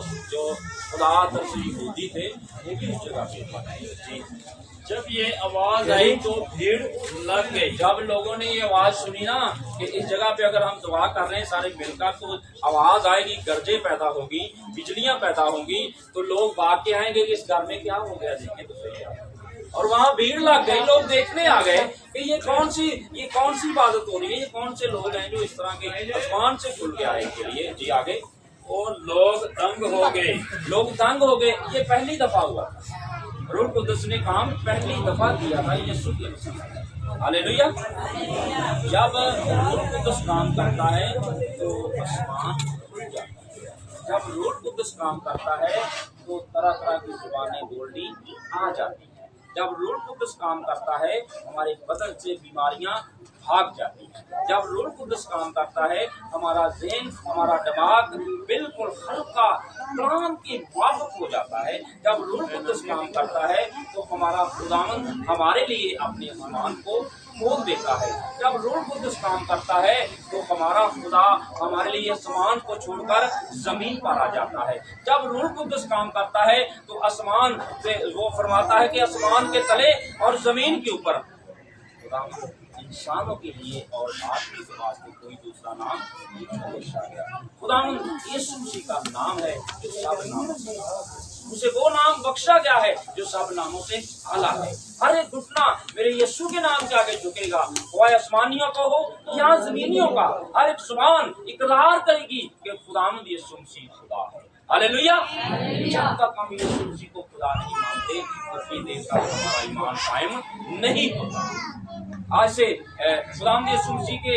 जो खुदा तरसी यहूदी थे वो भी उस जगह पे बनाए। जी जब ये आवाज आई तो भीड़ लग गई। जब लोगों ने ये आवाज सुनी ना कि इस जगह पे अगर हम दुआ कर रहे हैं सारे मिलकर तो आवाज आएगी, गरजे पैदा होगी, बिजलियां पैदा होंगी, तो लोग भाग के आएंगे कि इस घर में क्या हो गया, देखें तो सही। और वहाँ भीड़ लग गई, लोग देखने आ गए कि ये कौन सी इबादत हो रही है, ये कौन से लोग हैं जो इस तरह के आसमान से खुल के आए के लिए। जी आगे। और लोग दंग हो गए। लोग दंग हो गए। ये पहली दफा हुआ था, रूह कुदस ने काम पहली दफा किया था यीशु के वसीले। हालेलुया। जब रूह कुदस काम करता है तो आसमान खुल जाता है। जब रूह कुदस काम करता है तो तरह तरह की जुबानें बोलनी आ जाती हैं। जब रूह कुदस काम करता है हमारे बदन से बीमारियां भाग जाती हैं। जब रूह कुदस काम करता है हमारा ज़हन, हमारा दिमाग बिल्कुल हल्का काम की मुआफ़िक हो जाता है। जब रूह कुदस काम करता है तो हमारा खुदावंद हमारे लिए अपने आसमान को खोल देता है। जब रूह कुदस काम करता है तो हमारा खुदा हमारे लिए आसमान को छोड़कर जमीन पर आ जाता है। जब रूह कुदस काम करता है तो आसमान से वो फरमाता है कि आसमान के तले और जमीन के ऊपर खुदा इंसानों के लिए और आदमी के वास्ते कोई दूसरा नाम नहीं रखा गया। खुदा यीशु मसीह का नाम है जो सब नामों से, उसे वो नाम बख्शा गया है जो सब नामों से आला है। हर एक घुटना मेरे यीशु के नाम के आगे झुकेगा, वो आसमानियों का हो या जमीनियों का। हर एक जुबान इकरार करेगी कि खुदावंद यीशु मसीह खुदा है। हालेलुया। जब तक हम यीशु मसीह को खुदा नहीं मानते उतनी देर तक हमारा ईमान कायम नहीं होता। आज से खुदावंद यीशु मसीह के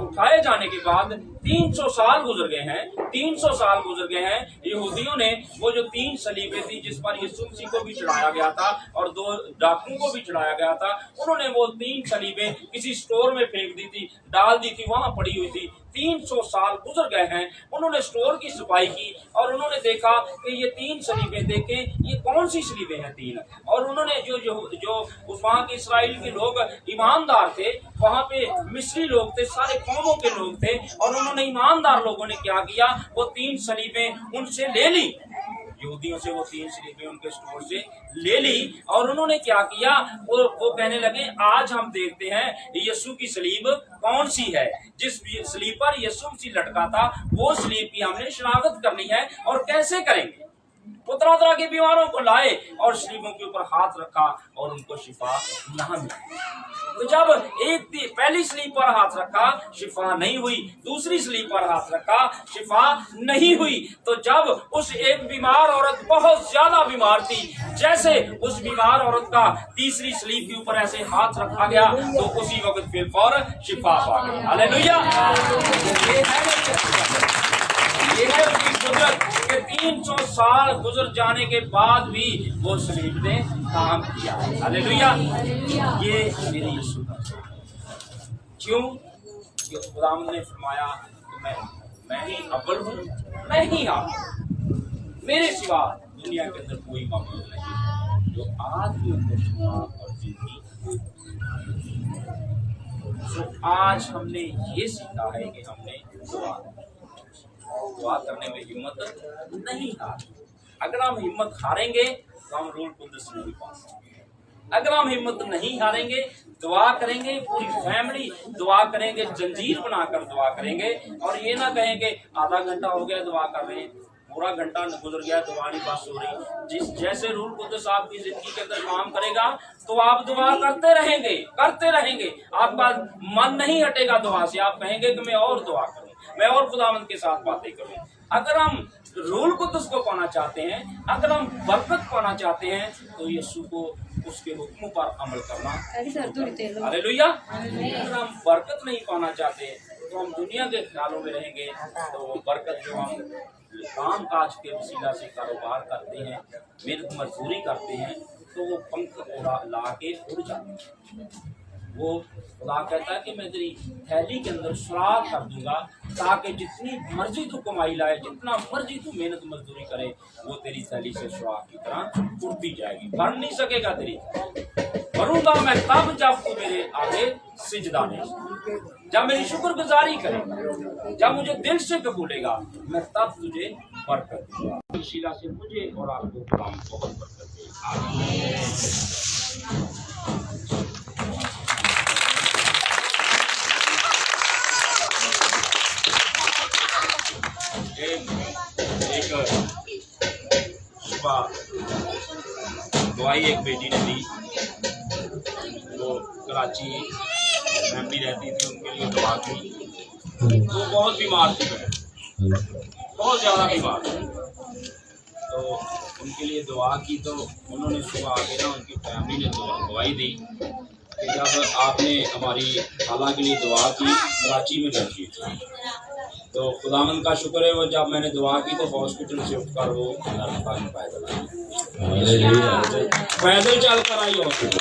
उठाए जाने के बाद 300 साल गुजर गए हैं। 300 साल गुजर गए हैं। यहूदियों ने वो जो 3 सलीबें थी जिस पर यीशु मसीह को भी चढ़ाया गया था और 2 डाकुओं को भी चढ़ाया गया था, उन्होंने वो 3 सलीबें किसी स्टोर में फेंक दी थी, डाल दी थी, वहां पड़ी हुई थी। 300 साल गुजर गए हैं। उन्होंने स्टोर की सफाई की और उन्होंने देखा कि ये 3 सलीबें, देखें ये कौन सी सलीबें हैं 3। और उन्होंने जो उस वहाँ के इसराइल के लोग ईमानदार थे, वहाँ पे मिस्री लोग थे, सारे कौमों के लोग थे, और उन्होंने ईमानदार लोगों ने क्या किया, वो 3 सलीबें उनसे ले ली। यहूदियों से वो 3 सलीबें उनके स्टोर से ले ली और उन्होंने क्या किया, वो कहने लगे आज हम देखते हैं यीशु की सलीब कौन सी है। जिस सलीब पर यीशु मसीह लटका था वो सलीब की हमने शनाख्त करनी है। और कैसे करेंगे? वो तरह तरह के बीमारों को लाए और सलीबों के ऊपर हाथ रखा और उनको शिफा ना मिली। तो जब पहली सलीब पर हाथ रखा शिफा नहीं हुई, दूसरी सलीब पर हाथ रखा शिफा नहीं हुई, तो जब उस एक बीमार औरत बहुत ज्यादा बीमार थी, जैसे उस बीमार औरत का तीसरी सलीब के ऊपर ऐसे हाथ रखा गया तो उसी वक्त फिर फौरन शिफा पा गई। हालेलुया। ये है उसकी कुदरत कि 300 साल गुजर जाने के बाद भी वो सलीब ने काम किया। हालेलुया। ये मेरे यीशु का क्यों? कि खुदावंद ने फरमाया कि मैं ही अव्वल हूँ, मैं ही आखिर, मेरे सिवा दुनिया के अंदर कोई मामूल नहीं जो आदमियों को शिफा और जिंदगी। तो आज हमने ये सीखा है कि हमने दुआ करने में हिम्मत नहीं हारेंगे। अगर हम हिम्मत हारेंगे तो हम रूह कुदस नहीं पा सकते। अगर हम हिम्मत नहीं हारेंगे, दुआ करेंगे, पूरी फैमिली दुआ करेंगे, जंजीर बनाकर दुआ करेंगे, और ये ना कहेंगे आधा घंटा हो गया दुआ कर रहे हैं, पूरा घंटा गुजर गया दुआ नहीं पास हो रही। जैसे रूह कुदस आपकी जिंदगी के अंदर काम करेगा तो आप दुआ करते रहेंगे, आपका मन नहीं हटेगा दुआ से। आप कहेंगे कि मैं और दुआ करूं, मैं और खुदावंद के साथ बातें करूं। अगर हम रूह कुदस को पाना चाहते हैं, अगर हम बरकत पाना चाहते हैं, तो यीशु को उसके हुक्मों पर अमल करना। हालेलुया। अगर हम बरकत नहीं पाना चाहते तो हम दुनिया के ख्यालों में रहेंगे, तो वो बरकत जो हम काम काज के वसीला से कारोबार करते हैं, मेहनत मजदूरी करते हैं, तो वो पंख ला के उड़ जाते हैं। वो खुदा कहता है कि मैं तेरी थैली के अंदर सुराख कर दूंगा ताकि जितनी मर्जी तू कमाई लाए, जितना मर्जी तू मेहनत मजदूरी करे, वो तेरी थैली से सुराख की तरह उड़ती जाएगी। भर नहीं सकेगा तेरी मरूंगा मैं तब जब तू मेरे आगे सिजदा नहीं, जब मेरी शुक्रगुजारी करेगा, जब मुझे दिल से कबूलेगा, मैं तब तुझे बरकत दूंगा। शीला से मुझे और आपको खुदा बहुत बरकत दे। एक सुबह दवाई एक बेटी ने दी, वो कराची फैमिली रहती थी, उनके लिए दवा की। वो बहुत बीमार थी, बहुत ज़्यादा बीमार थी, तो उनके लिए दुआ की। तो उन्होंने सुबह आके ना उनकी फैमिली ने दवाई दी कि जब आपने हमारी खाला के लिए दुआ की, कराची में लगी थी, तो खुदावंद का शुक्र है, वो जब मैंने दुआ की तो हॉस्पिटल से उठकर वो पैदल चल कर आई हॉस्पिटल।